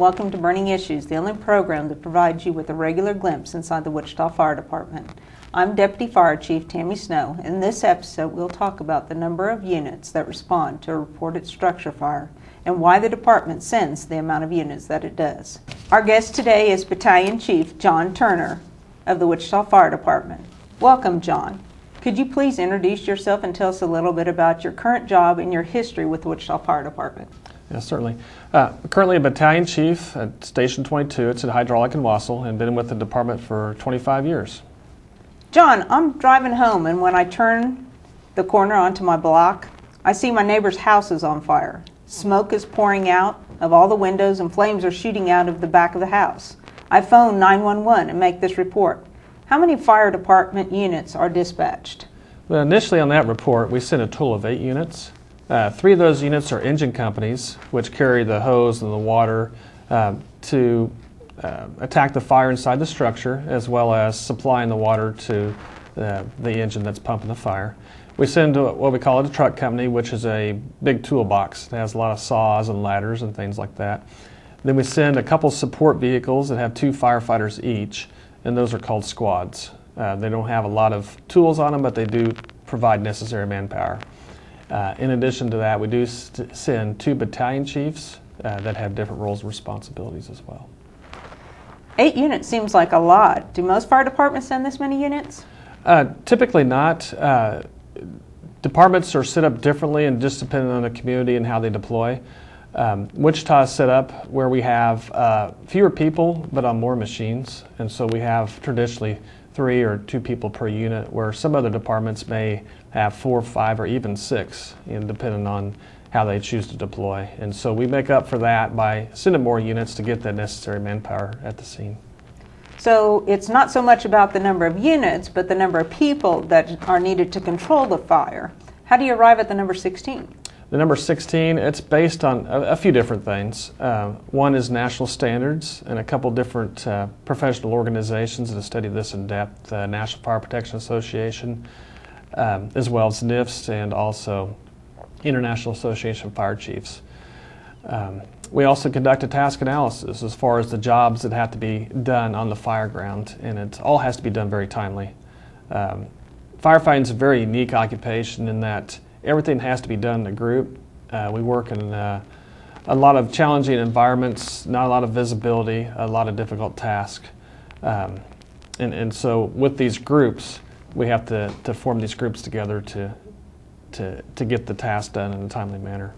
welcome to Burning Issues, the only program that provides you with a regular glimpse inside the Wichita Fire Department. I'm Deputy Fire Chief Tammy Snow. In this episode, we'll talk about the number of units that respond to a reported structure fire and why the department sends the amount of units that it does. Our guest today is Battalion Chief John Turner of the Wichita Fire Department. Welcome, John. Could you please introduce yourself and tell us a little bit about your current job and your history with the Wichita Fire Department? Yes, certainly. Currently a battalion chief at Station 22. It's at Hydraulic and Wassel, and been with the department for 25 years. John, I'm driving home, and when I turn the corner onto my block, I see my neighbor's house is on fire. Smoke is pouring out of all the windows, and flames are shooting out of the back of the house. I phone 911 and make this report. How many fire department units are dispatched? Well, initially on that report, we sent a total of 8 units. 3 of those units are engine companies, which carry the hose and the water to attack the fire inside the structure, as well as supplying the water to the engine that's pumping the fire. We send to what we call a truck company, which is a big toolbox. It has a lot of saws and ladders and things like that. Then we send a couple support vehicles that have 2 firefighters each, and those are called squads. They don't have a lot of tools on them, but they do provide necessary manpower. In addition to that, we do send 2 battalion chiefs that have different roles and responsibilities as well. 8 units seems like a lot. Do most fire departments send this many units? Typically not. Departments are set up differently and just depending on the community and how they deploy. Wichita is set up where we have fewer people but on more machines, and so we have traditionally 3 or 2 people per unit, where some other departments may have 4, 5, or even 6, depending on how they choose to deploy. And so we make up for that by sending more units to get that necessary manpower at the scene. So it's not so much about the number of units, but the number of people that are needed to control the fire. How do you arrive at the number 16? The number 16, it's based on a few different things. One is national standards and a couple different professional organizations that have studied this in depth, the National Fire Protection Association, as well as NIFS, and also International Association of Fire Chiefs. We also conduct a task analysis as far as the jobs that have to be done on the fire ground, and it all has to be done very timely. Firefighting is a very unique occupation in that everything has to be done in a group. We work in a lot of challenging environments, not a lot of visibility, a lot of difficult tasks. And so with these groups, we have to form these groups together to get the task done in a timely manner.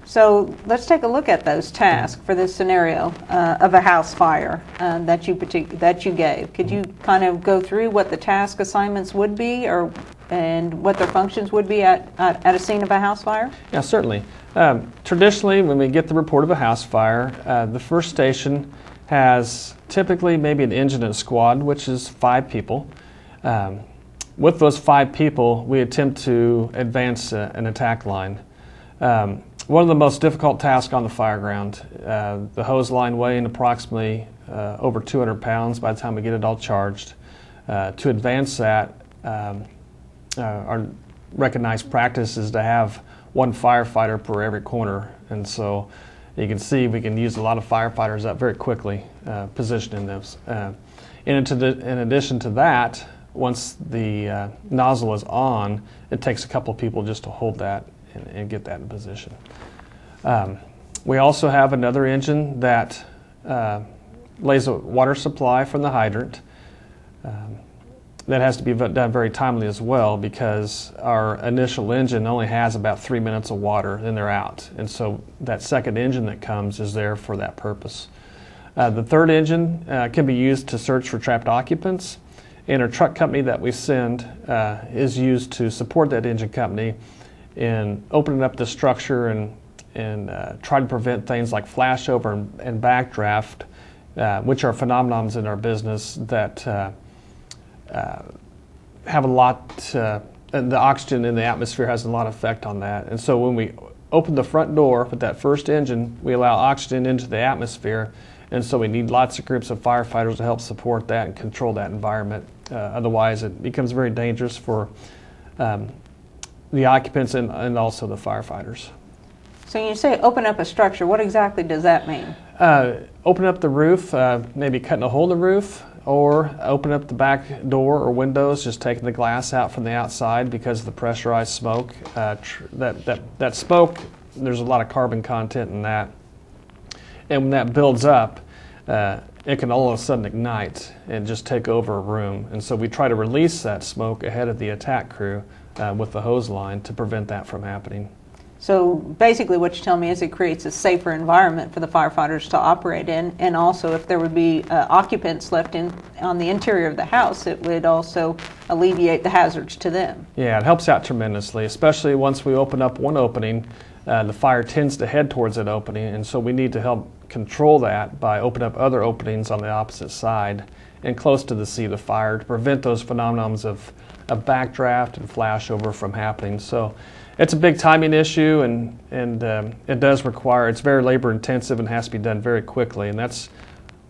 So let's take a look at those tasks for this scenario of a house fire that you gave. Could you kind of go through what the task assignments would be, and what their functions would be at a scene of a house fire? Yeah, certainly. Traditionally, when we get the report of a house fire, the first station has typically maybe an engine and a squad, which is 5 people. With those 5 people, we attempt to advance an attack line. One of the most difficult tasks on the fire ground, the hose line weighing approximately over 200 pounds by the time we get it all charged. To advance that, our recognized practice is to have 1 firefighter per every corner, and so you can see we can use a lot of firefighters up very quickly, positioning those. In addition to that, once the nozzle is on, it takes a couple of people just to hold that and get that in position. We also have another engine that lays a water supply from the hydrant. That has to be done very timely as well, because our initial engine only has about 3 minutes of water, then they're out. And so that second engine that comes is there for that purpose. The third engine can be used to search for trapped occupants, and our truck company that we send is used to support that engine company in opening up the structure and try to prevent things like flashover and backdraft, which are phenomenons in our business that have a lot, and the oxygen in the atmosphere has a lot of effect on that. And so when we open the front door with that first engine, we allow oxygen into the atmosphere, and so we need lots of groups of firefighters to help support that and control that environment. Otherwise it becomes very dangerous for the occupants and also the firefighters. So when you say open up a structure, what exactly does that mean? Open up the roof, maybe cutting a hole in the roof, or open up the back door or windows, just taking the glass out from the outside because of the pressurized smoke. That smoke, there's a lot of carbon content in that. And when that builds up, it can all of a sudden ignite and just take over a room. And so we try to release that smoke ahead of the attack crew with the hose line to prevent that from happening. So basically what you tell me is it creates a safer environment for the firefighters to operate in, and also if there would be occupants left on the interior of the house, it would also alleviate the hazards to them. Yeah, it helps out tremendously, especially once we open up one opening. The fire tends to head towards that opening, and so we need to help control that by opening up other openings on the opposite side and close to the seat of the fire to prevent those phenomenons of backdraft and flashover from happening. So it's a big timing issue, and it does require, it's very labor intensive and has to be done very quickly, and that's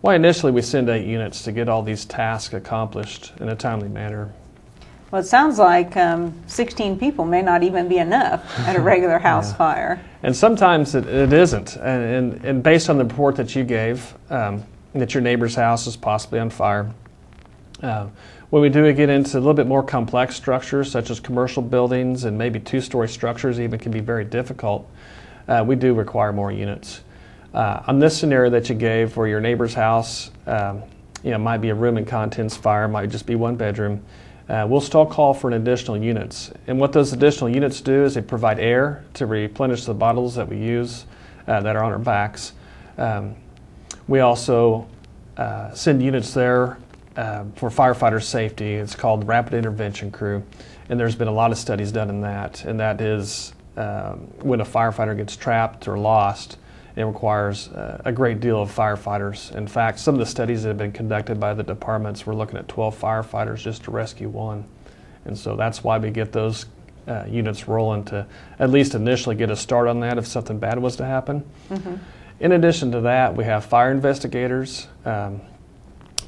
why initially we send 8 units to get all these tasks accomplished in a timely manner. Well, it sounds like 16 people may not even be enough at a regular house fire. And sometimes it isn't. And based on the report that you gave, that your neighbor's house is possibly on fire, when we do get into a little bit more complex structures, such as commercial buildings and maybe 2-story structures even can be very difficult, we do require more units. On this scenario that you gave, where your neighbor's house might be a room and contents fire, might just be 1 bedroom, we'll still call for an additional units. And what those additional units do is they provide air to replenish the bottles that we use that are on our backs. We also send units there for firefighter safety. It's called Rapid Intervention Crew, and there's been a lot of studies done in that, and that is when a firefighter gets trapped or lost, it requires a great deal of firefighters. In fact, some of the studies that have been conducted by the departments, we're looking at 12 firefighters just to rescue 1. And so that's why we get those units rolling to at least initially get a start on that if something bad was to happen. Mm-hmm. In addition to that, we have fire investigators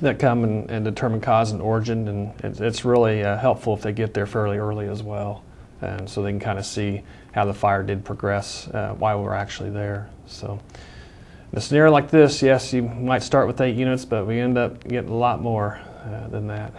that come and determine cause and origin, and it's really helpful if they get there fairly early as well, and so they can kind of see how the fire did progress while we're actually there. So in a scenario like this, yes, you might start with 8 units, but we end up getting a lot more than that.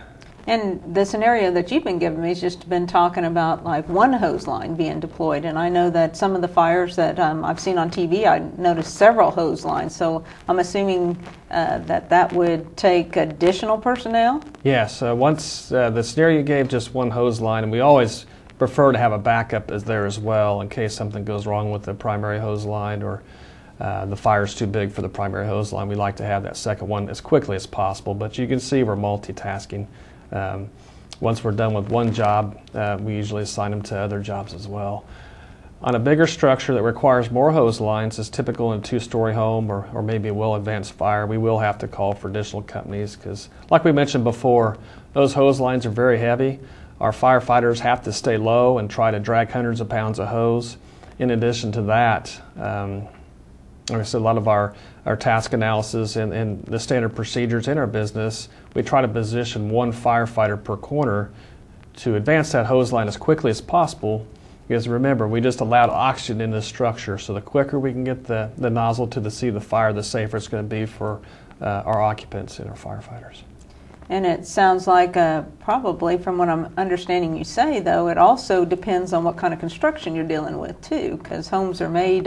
And the scenario that you've been giving me has just been talking about like 1 hose line being deployed, and I know that some of the fires that I've seen on TV, I noticed several hose lines, so I'm assuming that would take additional personnel? Yes, once the scenario you gave just 1 hose line, and we always prefer to have a backup there as well in case something goes wrong with the primary hose line or the fire's too big for the primary hose line. We like to have that second one as quickly as possible, but you can see we're multitasking. Once we're done with one job, we usually assign them to other jobs as well. On a bigger structure that requires more hose lines, as typical in a 2-story home or maybe a well-advanced fire, we will have to call for additional companies because, like we mentioned before, those hose lines are very heavy. Our firefighters have to stay low and try to drag hundreds of pounds of hose. In addition to that, like I said, a lot of our task analysis and the standard procedures in our business, we try to position 1 firefighter per corner to advance that hose line as quickly as possible, because remember, we just allowed oxygen in this structure, so the quicker we can get the nozzle to the seat of the fire, the safer it's going to be for our occupants and our firefighters. And it sounds like probably, from what I'm understanding you say, though, it also depends on what kind of construction you're dealing with, too, because homes are made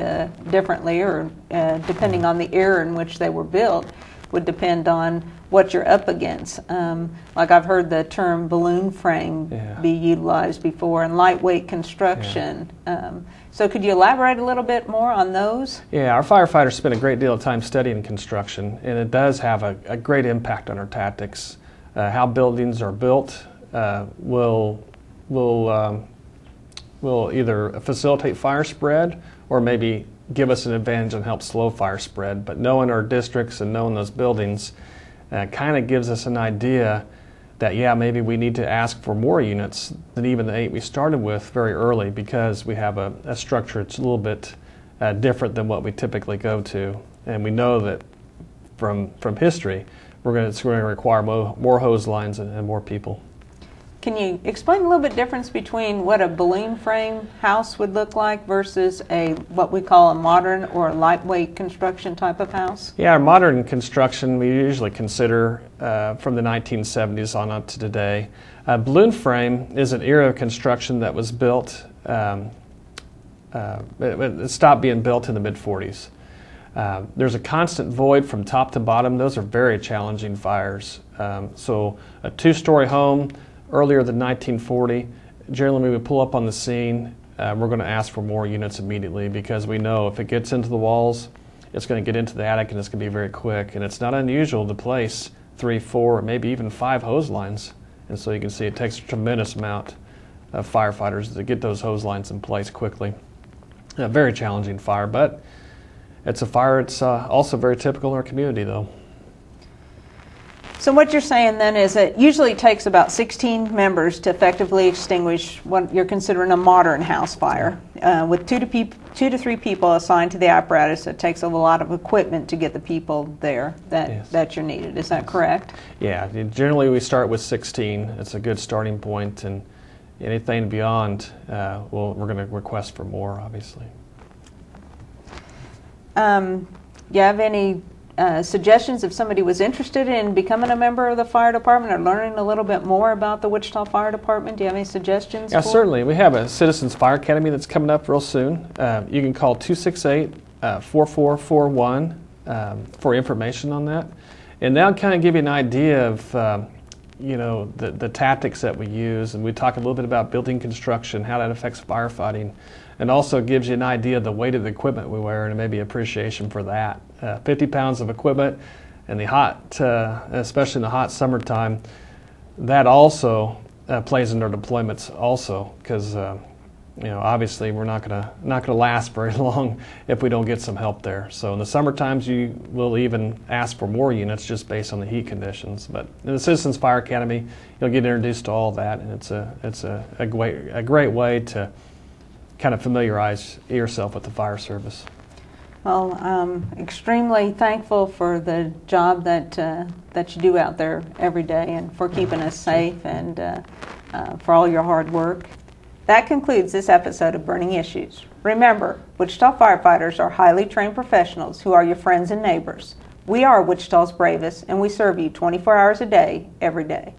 differently, or depending on the era in which they were built, would depend on what you're up against. Like I've heard the term balloon frame be utilized before, and lightweight construction. So could you elaborate a little bit more on those? Yeah, our firefighters spend a great deal of time studying construction, and it does have a great impact on our tactics. How buildings are built will either facilitate fire spread or maybe give us an advantage and help slow fire spread. But knowing our districts and knowing those buildings kind of gives us an idea that, yeah, maybe we need to ask for more units than even the 8 we started with very early, because we have a structure that's a little bit different than what we typically go to. And we know that from history, it's going to require more hose lines and more people. Can you explain a little bit difference between what a balloon frame house would look like versus a what we call a modern or lightweight construction type of house? Yeah, our modern construction we usually consider from the 1970s on up to today. Balloon frame is an era of construction that was built, it stopped being built in the mid-40s. There's a constant void from top to bottom. Those are very challenging fires. So a two-story home earlier than 1940, generally when we pull up on the scene, we're going to ask for more units immediately because we know if it gets into the walls, it's going to get into the attic and it's going to be very quick. And it's not unusual to place 3, 4, or maybe even 5 hose lines. And so you can see it takes a tremendous amount of firefighters to get those hose lines in place quickly. A very challenging fire, but it's a fire that's also very typical in our community, though. So what you're saying then is it usually takes about 16 members to effectively extinguish what you're considering a modern house fire. With 2 to 3 people assigned to the apparatus, it takes a lot of equipment to get the people there that you're needed. Is that correct? Yeah, generally we start with 16. It's a good starting point, and anything beyond, we're going to request for more, obviously. Do you have any suggestions if somebody was interested in becoming a member of the fire department or learning a little bit more about the Wichita Fire Department? Do you have any suggestions? Yeah, certainly. We have a Citizens Fire Academy that's coming up real soon. You can call 268-4441 for information on that. And that'll kind of give you an idea of the tactics that we use, and we talk a little bit about building construction, how that affects firefighting, and also gives you an idea of the weight of the equipment we wear and maybe appreciation for that. 50 pounds of equipment in the hot, especially in the hot summertime, that also plays into our deployments also, because obviously we're not gonna last very long if we don't get some help there. So in the summer times you will even ask for more units just based on the heat conditions. But in the Citizens Fire Academy, you'll get introduced to all that, and it's a great way to kind of familiarize yourself with the fire service. Well, I'm extremely thankful for the job that you do out there every day and for keeping us safe and for all your hard work. That concludes this episode of Burning Issues. Remember, Wichita firefighters are highly trained professionals who are your friends and neighbors. We are Wichita's bravest, and we serve you 24 hours a day, every day.